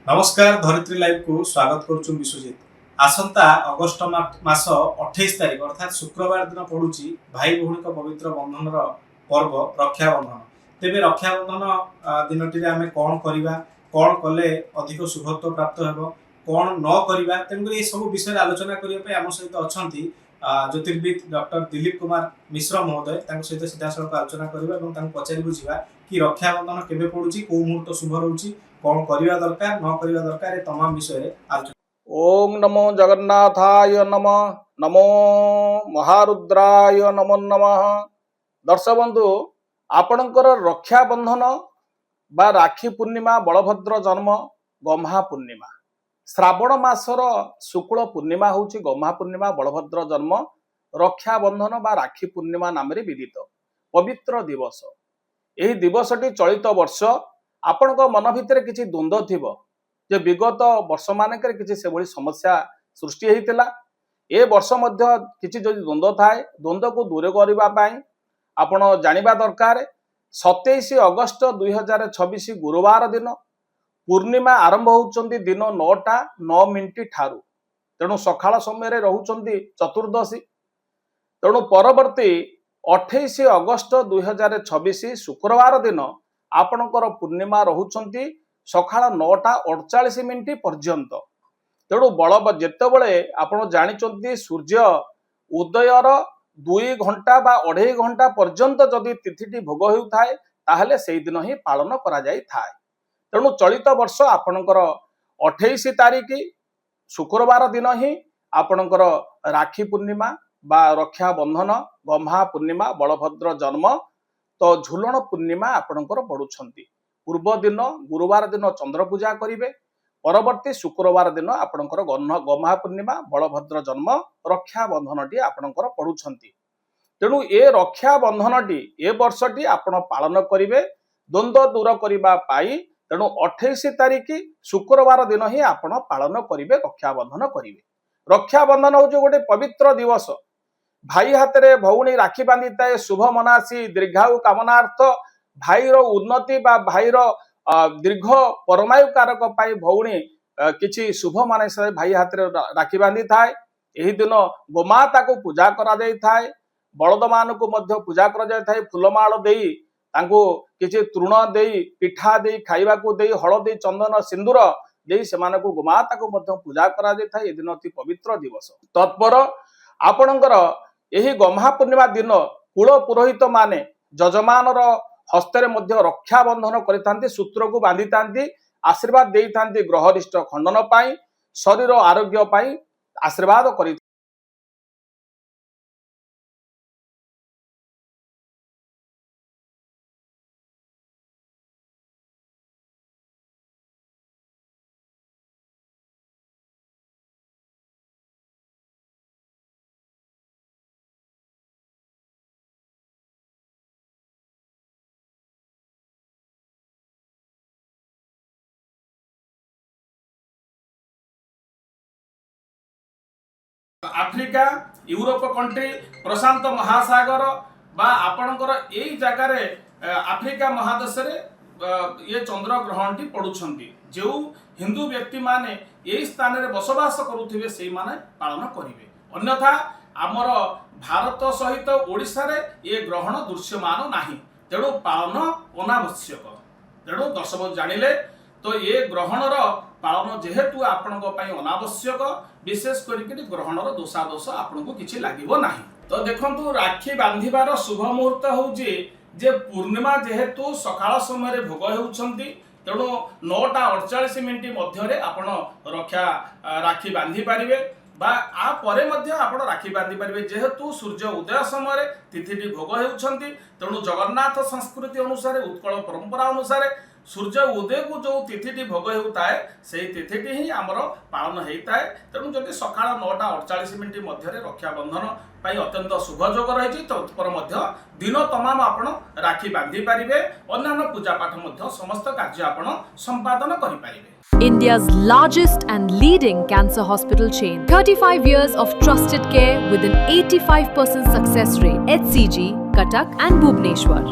नमस्कार धरित्री लाइव को स्वागत करुछु विश्वजित। आसंता अगस्ट मास 28 तारिख अर्थात शुक्रवार दिन पड़ुची भाई भौणी पवित्र बंधन पर्व रक्षाबंधन। तेबे रक्षाबंधन दिनटी आमे कौन करिबा, कौन कले अधिक शुभत्व प्राप्त हेबो, कौन न करिबा, तेणुकर ये सब विषय आलोचना करने आम सहित अच्छा ज्योतिर्विद डॉक्टर दिलीप कुमार मिश्र महोदय सहित सीधासख आलोचना करवा पचारि बुझा कि रक्षाबंधन केबे पड़ुची, को मुहूर्त शुभ रोची, कौन करवा दरकार न करवा दरकार, तमाम विषय आलोचना। ओम नमो जगन्नाथाय नमः, नमो महारुद्राय नमो नमः। दर्शक बंधु, आपणकर रक्षाबंधन बा राखी पूर्णिमा, बलभद्र जन्म गम्हा पूर्णिमा, श्रावण मासर शुक्ल पूर्णिमा होची गम्हा पूर्णिमा, बलभद्र जन्म रक्षाबंधन बा राखी पूर्णिमा नाम विदित पवित्र दिवस। यही दिवसटी चलित वर्ष आपण मन भितर किसी द्वंद्व थिबो जे विगत वर्ष मानक किसी से भली समस्या सृष्टि होता। ए वर्ष मध्य किसी जदि द्वंद्व थाए, द्वंद्व को दूर करने आपण जानिबा दरकार। 27 अगस्त 2026 गुरुवार दिन पूर्णिमा आरंभ होउचंदी दिन 9:09 ठारू, तेणु सकाळ समय रहउचंदी चतुर्दशी। तेणु परवर्ती 28 अगस्त 2026 शुक्रवार दिन आपणकर पूर्णिमा रहउचंती सकाळ 9:48 पर्यंत। तेणु बल जेतेबेले आपण जानिचंती सूर्य उदयर 2 घंटा बा 2.5 घंटा पर्यंत जदि तिथिटी भोग होउथाय ताहले सेही दिन ही पालन करा जाय थाय। तेणु चलित वर्ष आपणकर 28 तारिख शुक्रवार दिन ही आपणकर राखी पूर्णिमा बा रक्षाबंधन, गम्हा पूर्णिमा, बलभद्र जन्म तो झुलन पूर्णिमा आपणकर पड़ुछंती। पूर्व दिन गुरुवार दिन चंद्र पूजा करिवे, परवर्ती शुक्रवार दिन आपणकर गम्हा पूर्णिमा, बलभद्र जन्म रक्षाबंधनटी आपणकर पड़ुछंती। तेणु ए रक्षाबंधनटी ए वर्षटी आपण पालन करिवे द्वंद्व दूर करिबा पाई। तेणु 28 तारिख शुक्रवार दिन ही आपण पालन करिवे, रक्षाबंधन करिवे। रक्षाबंधन हो गोटे पवित्र दिवस। भाई हाथ रे भौणी राखी बांधी थाए, शुभ मनासी दीर्घायु कामनार्थ भाईर उन्नति बा भाईर दीर्घ परमायु कारक पाई भौणी किछि शुभ माने भाई हाथ रे राखी बांधी थाए। एही दिन गोमाता को पूजा करा जाय थाए, बलद मान को मध्य पूजा करा जाय थाए, फुलमाळ देई तांको किछि तृण देई, पिठा देई, खाइबा को देई, हळदी चंदन सिंदूर देई सेमान को गोमाता को मध्य पूजा करा जाय थाए। ए दिन अति पवित्र दिवस। तत्पर आपणकर एही गम्हा पूर्णिमा दिन कुल पुरोहित माने जजमानर हस्ତରେ मध्य रक्षाबंधन करिथांती, सूत्र को बांधी थांती, आशीर्वाद देई थांती ग्रहरिष्ट खंडन पाई, शरीर आरोग्य पाई आशीर्वाद करि। आफ्रिका, यूरोप कंट्री, प्रशांत महासागर बा आपणकर एई जगार आफ्रिका महादेश ये चंद्र ग्रहण टी पड़ुछंती। जो हिंदू व्यक्ति माने यही स्थान रे बसवास करुथिबे सेही माने पालन करिवे। अन्यथा आमर भारत सहित ओडिशा रे ये ग्रहण दृश्यमान नाही, तेणु पालन अनावश्यक। तेणु दर्शक जानिले तो ये ग्रहणर पालन जेहेतु आपण अनावश्यक, विशेष करके ग्रहणर दोषादोष आपको किसी लगे ना। तो देखु राखी बांधिबार शुभ मुहूर्त हूँ जे पूर्णिमा जेहेतु सकाळ समय भोग होउछंती, तेणु 9:48 मध्य आपण रक्षा राखी बांधि पारिबे बा आ परे मध्य आपण राखी बांधि पारिबे। जेहेतु सूर्य उदय समय तिथिटी भोग होउछंती, तेणु जगन्नाथ संस्कृति अनुसार, उत्कल परंपरा अनुसार सूर्य उदय को जो तिथिटी भोग होता है से तिथिटी ही आमर पालन होता है। तेणु जदि सकाळ 9:48 मध्य रक्षाबंधन पाई अत्यंत शुभ जोग रही, तत्पर दिन तमाम आपण राखी बांधि पारिबे, अन्य पूजा पाठ समस्त कार्य आपण संपादन करि पारिबे। India's largest and leading cancer hospital chain. 35 years of trusted care with an 85% success rate. HCG, Cuttack and Bhubaneswar.